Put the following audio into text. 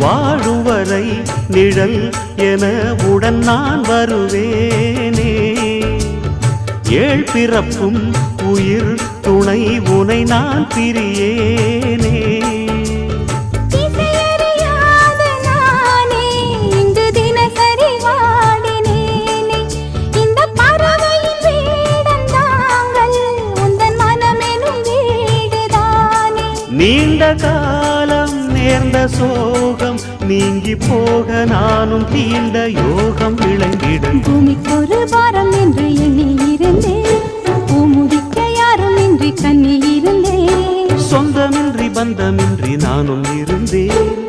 வாழும் வரை நிழல் என உடன் நான் வருவேனே. ஏழ் பிறப்பும் உயிர் துணை உனை நான் பிரியேனே. நீண்ட காலம் நேர்ந்த சோகம் நீங்கி போக நானும் தீண்ட யோகம் விளங்கிடும். பூமிக்கொரு வாரம் என்று எண்ணி இருந்தேன், பூமுடிக்க யாரும் இன்றி கண்ணி இருந்தேன். சொந்தமின்றி பந்தமின்றி நானும் இருந்தேன்.